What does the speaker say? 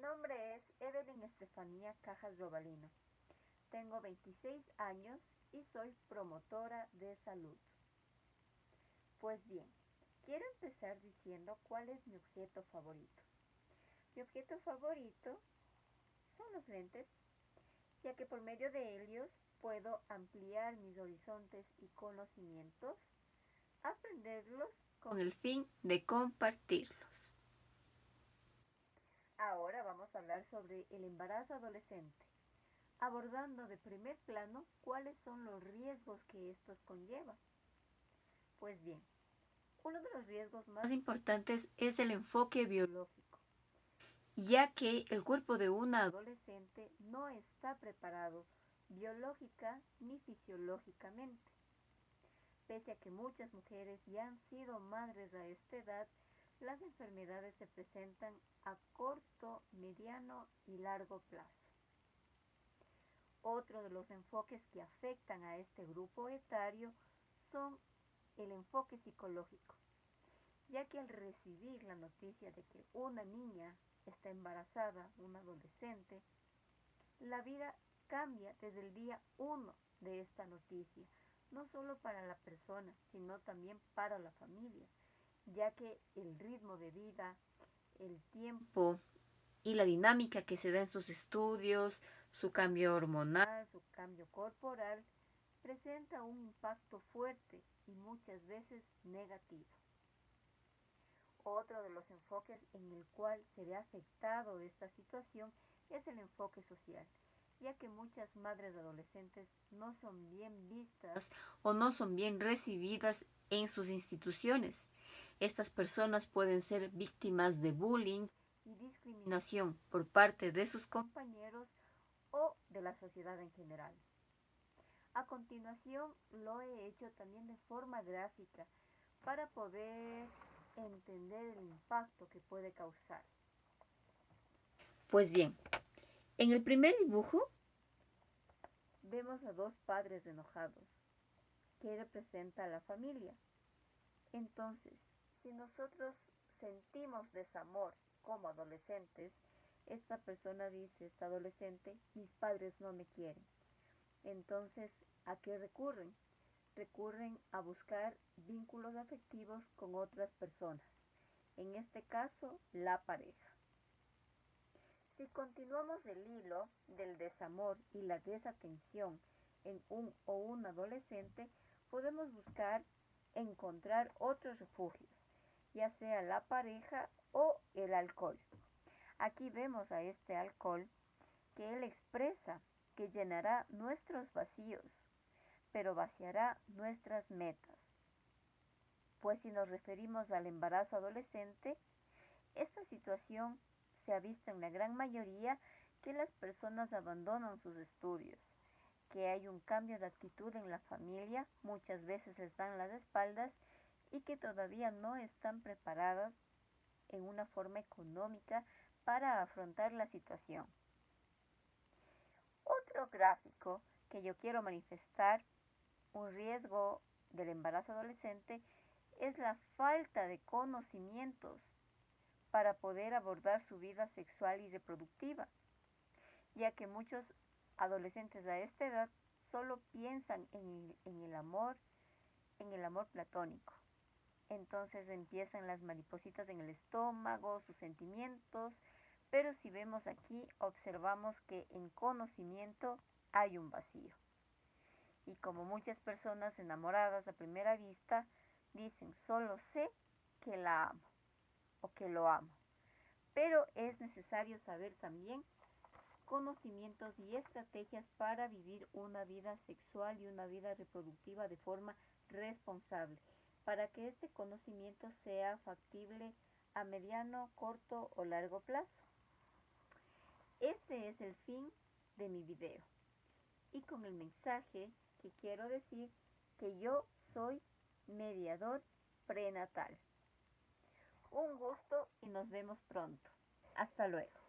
nombre es Evelyn Estefanía Cajas Robalino. Tengo 26 años y soy promotora de salud. Pues bien, quiero empezar diciendo cuál es mi objeto favorito. Mi objeto favorito son los lentes, ya que por medio de ellos puedo ampliar mis horizontes y conocimientos, aprenderlos con el fin de compartirlos. Ahora vamos a hablar sobre el embarazo adolescente, abordando de primer plano cuáles son los riesgos que estos conllevan. Pues bien, uno de los riesgos más importantes es el enfoque biológico, ya que el cuerpo de una adolescente no está preparado biológica ni fisiológicamente. Pese a que muchas mujeres ya han sido madres a esta edad, las enfermedades se presentan a corto, mediano y largo plazo. Otro de los enfoques que afectan a este grupo etario son el enfoque psicológico, ya que al recibir la noticia de que una niña está embarazada, una adolescente, la vida cambia desde el día 1 de esta noticia, no solo para la persona, sino también para la familia, ya que el ritmo de vida, el tiempo y la dinámica que se da en sus estudios, su cambio hormonal, su cambio corporal, presenta un impacto fuerte y muchas veces negativo. Otro de los enfoques en el cual se ve afectado esta situación es el enfoque social, ya que muchas madres adolescentes no son bien vistas o no son bien recibidas en sus instituciones. Estas personas pueden ser víctimas de bullying y discriminación por parte de sus compañeros o de la sociedad en general. A continuación lo he hecho también de forma gráfica para poder entender el impacto que puede causar. Pues bien, en el primer dibujo vemos a dos padres enojados, que representa a la familia. Entonces, si nosotros sentimos desamor como adolescentes, esta persona dice, esta adolescente, mis padres no me quieren. Entonces, ¿a qué recurren? Recurren a buscar vínculos afectivos con otras personas, en este caso, la pareja. Si continuamos el hilo del desamor y la desatención en un o una adolescente, podemos buscar encontrar otros refugios, ya sea la pareja o el alcohol. Aquí vemos a este alcohol que él expresa que llenará nuestros vacíos, pero vaciará nuestras metas. Pues si nos referimos al embarazo adolescente, esta situación se ha visto en la gran mayoría que las personas abandonan sus estudios, que hay un cambio de actitud en la familia, muchas veces les dan las espaldas y que todavía no están preparadas en una forma económica para afrontar la situación. Otro gráfico que yo quiero manifestar, un riesgo del embarazo adolescente, es la falta de conocimientos para poder abordar su vida sexual y reproductiva, ya que muchos adolescentes a esta edad solo piensan en el amor platónico. Entonces empiezan las maripositas en el estómago, sus sentimientos, pero si vemos aquí, observamos que en conocimiento hay un vacío. Y como muchas personas enamoradas a primera vista dicen, solo sé que la amo o que lo amo. Pero es necesario saber también conocimientos y estrategias para vivir una vida sexual y una vida reproductiva de forma responsable, para que este conocimiento sea factible a mediano, corto o largo plazo. Este es el fin de mi video y con el mensaje que quiero decir que yo soy mediador prenatal. Un gusto y nos vemos pronto. Hasta luego.